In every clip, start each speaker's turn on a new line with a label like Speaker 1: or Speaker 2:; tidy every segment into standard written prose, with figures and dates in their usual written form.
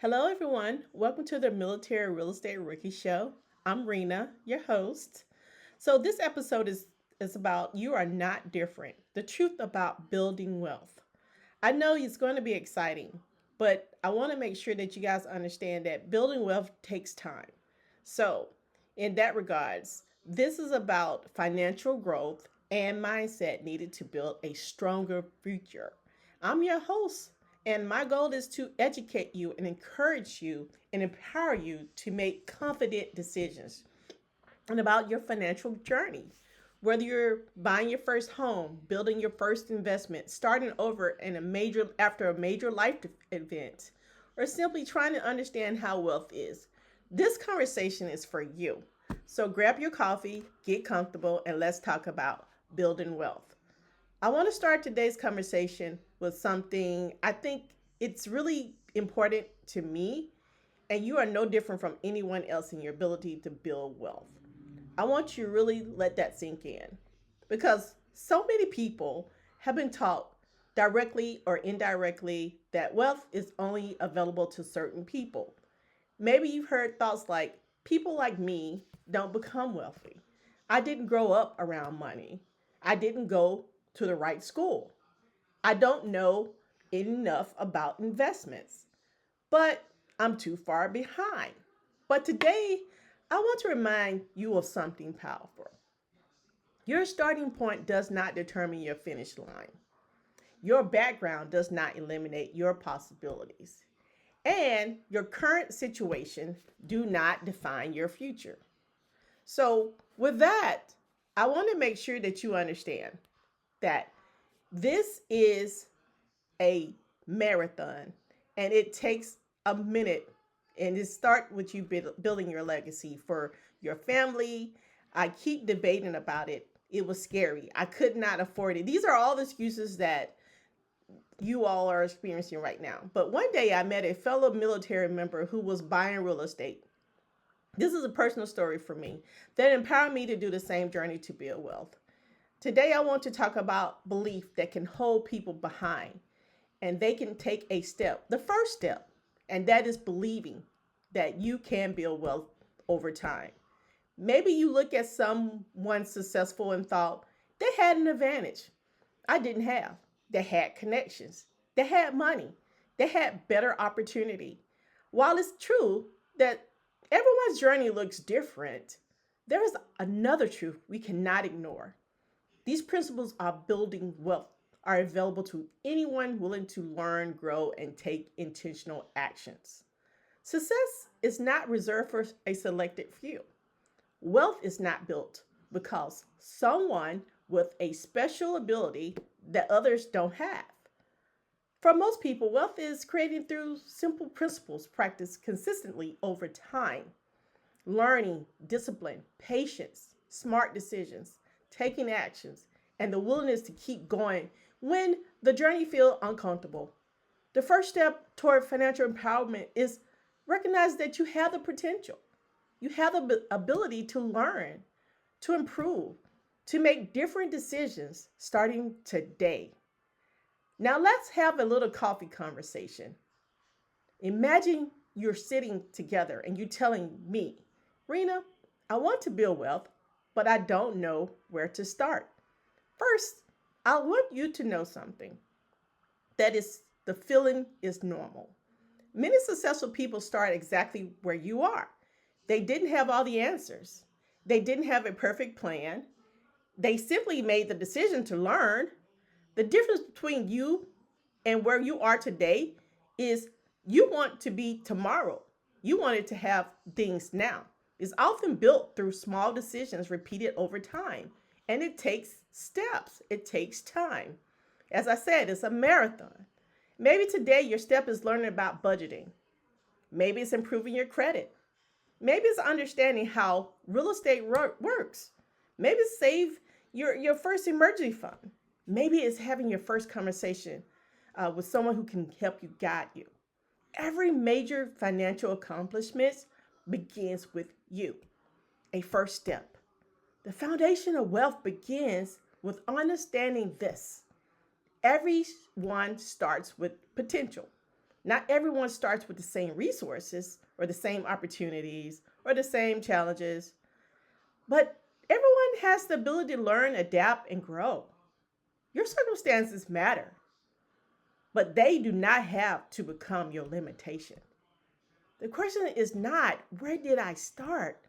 Speaker 1: Hello, everyone. Welcome to the Military Real Estate Rookie Show. I'm Rena, your host. This episode is about you are not different. The truth about building wealth. I know it's going to be exciting, but I want to make sure that you guys understand that building wealth takes time. So, in that regards, this is about financial growth and mindset needed to build a stronger future. I'm your host, and my goal is to educate you and encourage you and empower you to make confident decisions and about your financial journey. Whether you're buying your first home, building your first investment, starting over in a major after a major life event, or simply trying to understand how wealth is, this conversation is for you. So grab your coffee, get comfortable, and let's talk about building wealth. I want to start today's conversation with something I think it's really important to me, and you are no different from anyone else in your ability to build wealth. I want you to really let that sink in because so many people have been taught directly or indirectly that wealth is only available to certain people. Maybe you've heard thoughts like, people like me don't become wealthy. I didn't grow up around money. I didn't go to the right school. I don't know enough about investments, but I'm too far behind. But today, I want to remind you of something powerful. Your starting point does not determine your finish line. Your background does not eliminate your possibilities. And your current situation do not define your future. So, with that, I want to make sure that you understand that this is a marathon and it takes a minute, and it starts with you building your legacy for your family. I keep debating about it. It was scary. I could not afford it. These are all the excuses that you all are experiencing right now. But one day I met a fellow military member who was buying real estate. This is a personal story for me that empowered me to do the same journey to build wealth. Today I want to talk about belief that can hold people behind, and they can take a step, the first step, and that is believing that you can build wealth over time. Maybe you look at someone successful and thought they had an advantage I didn't have. They had connections, they had money, they had better opportunity. While it's true that everyone's journey looks different, there is another truth we cannot ignore. These principles of building wealth are available to anyone willing to learn, grow, and take intentional actions. Success is not reserved for a selected few. Wealth is not built because someone with a special ability that others don't have. For most people, wealth is created through simple principles practiced consistently over time. Learning, discipline, patience, smart decisions, taking actions, and the willingness to keep going when the journey feels uncomfortable. The first step toward financial empowerment is recognize that you have the potential. You have the ability to learn, to improve, to make different decisions starting today. Now let's have a little coffee conversation. Imagine you're sitting together and you're telling me, Rena, I want to build wealth, but I don't know where to start. First, I want you to know something. That is, the feeling is normal. Many successful people start exactly where you are. They didn't have all the answers. They didn't have a perfect plan. They simply made the decision to learn. The difference between you and where you are today is you want to be tomorrow. You wanted to have things now. It's often built through small decisions repeated over time. And it takes steps, it takes time. As I said, it's a marathon. Maybe today your step is learning about budgeting. Maybe it's improving your credit. Maybe it's understanding how real estate works. Maybe it's save your first emergency fund. Maybe it's having your first conversation with someone who can help you guide you. Every major financial accomplishment begins with you, a first step. The foundation of wealth begins with understanding this. Everyone starts with potential. Not everyone starts with the same resources or the same opportunities or the same challenges, but everyone has the ability to learn, adapt, and grow. Your circumstances matter, but they do not have to become your limitation. The question is not, where did I start?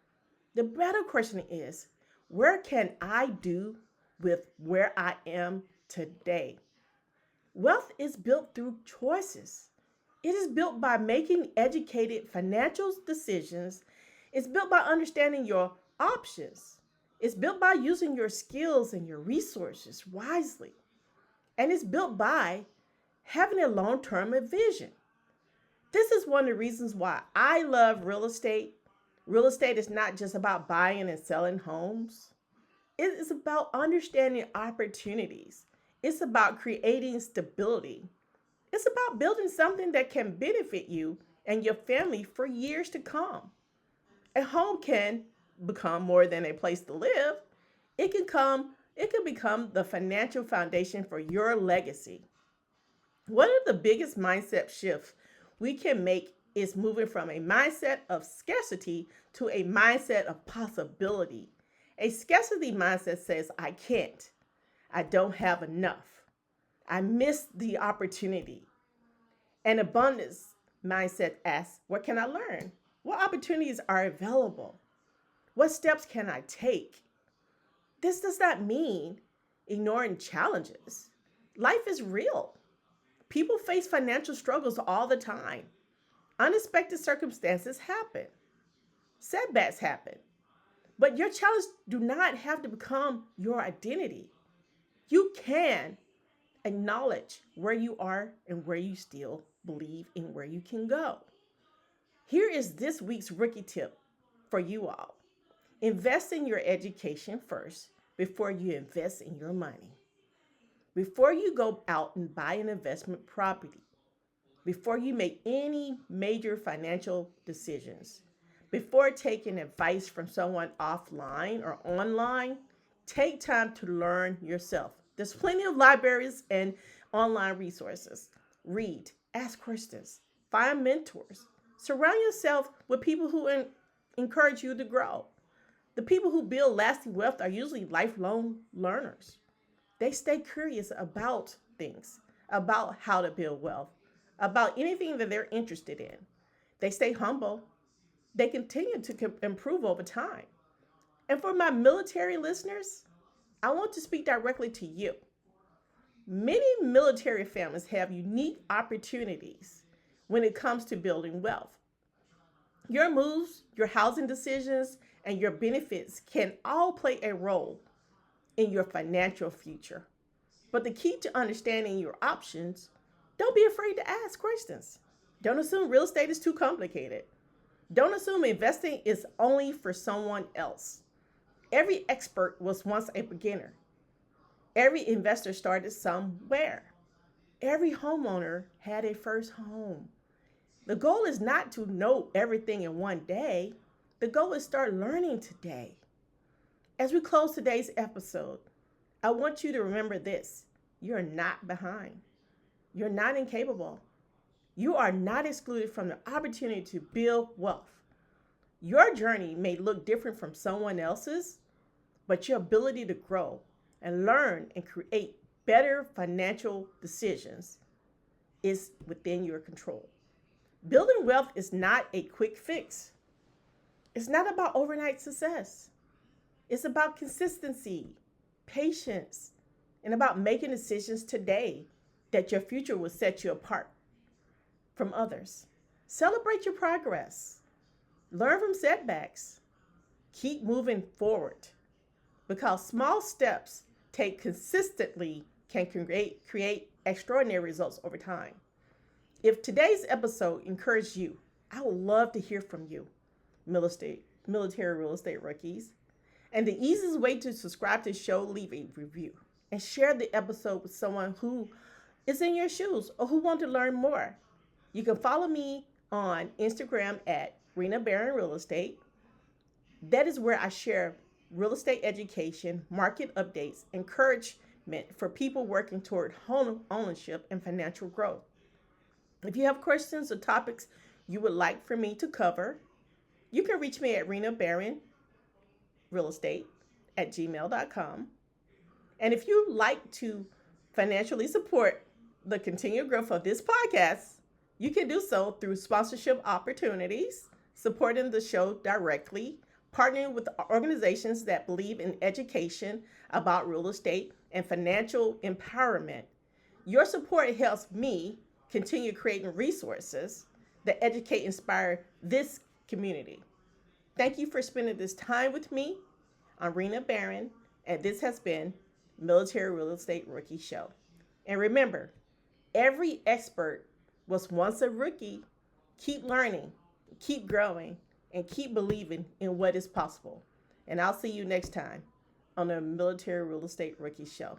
Speaker 1: The better question is, where can I do with where I am today? Wealth is built through choices. It is built by making educated financial decisions. It's built by understanding your options. It's built by using your skills and your resources wisely. And it's built by having a long-term vision. This is one of the reasons why I love real estate. Real estate is not just about buying and selling homes. It is about understanding opportunities. It's about creating stability. It's about building something that can benefit you and your family for years to come. A home can become more than a place to live. It can become the financial foundation for your legacy. One of the biggest mindset shifts we can make is moving from a mindset of scarcity to a mindset of possibility. A scarcity mindset says, I can't, I don't have enough, I missed the opportunity. An abundance mindset asks, what can I learn? What opportunities are available? What steps can I take? This does not mean ignoring challenges. Life is real. People face financial struggles all the time. Unexpected circumstances happen. Setbacks happen. But your challenges do not have to become your identity. You can acknowledge where you are and where you still believe in where you can go. Here is this week's rookie tip for you all. Invest in your education first before you invest in your money. Before you go out and buy an investment property, before you make any major financial decisions, before taking advice from someone offline or online, take time to learn yourself. There's plenty of libraries and online resources. Read, ask questions, find mentors. Surround yourself with people who encourage you to grow. The people who build lasting wealth are usually lifelong learners. They stay curious about things, about how to build wealth, about anything that they're interested in. They stay humble. They continue to improve over time. And for my military listeners, I want to speak directly to you. Many military families have unique opportunities when it comes to building wealth. Your moves, your housing decisions, and your benefits can all play a role in your financial future. But the key to understanding your options, don't be afraid to ask questions. Don't assume real estate is too complicated. Don't assume investing is only for someone else. Every expert was once a beginner. Every investor started somewhere. Every homeowner had a first home. The goal is not to know everything in one day. The goal is start learning today. As we close today's episode, I want you to remember this. You're not behind. You're not incapable. You are not excluded from the opportunity to build wealth. Your journey may look different from someone else's, but your ability to grow and learn and create better financial decisions is within your control. Building wealth is not a quick fix. It's not about overnight success. It's about consistency, patience, and about making decisions today that your future will set you apart from others. Celebrate your progress. Learn from setbacks. Keep moving forward because small steps take consistently can create extraordinary results over time. If today's episode encouraged you, I would love to hear from you, military real estate rookies. And the easiest way to subscribe to the show, leave a review and share the episode with someone who is in your shoes or who want to learn more. You can follow me on Instagram at Rena Barron Real Estate. That is where I share real estate education, market updates, encouragement for people working toward home ownership and financial growth. If you have questions or topics you would like for me to cover, you can reach me at Rena Barron Real Estate at gmail.com. And if you like to financially support the continued growth of this podcast, you can do so through sponsorship opportunities, supporting the show directly, partnering with organizations that believe in education about real estate and financial empowerment. Your support helps me continue creating resources that educate and inspire this community. Thank you for spending this time with me. I'm Rena Barron, and this has been Military Real Estate Rookie Show. And remember, every expert was once a rookie. Keep learning, keep growing, and keep believing in what is possible. And I'll see you next time on the Military Real Estate Rookie Show.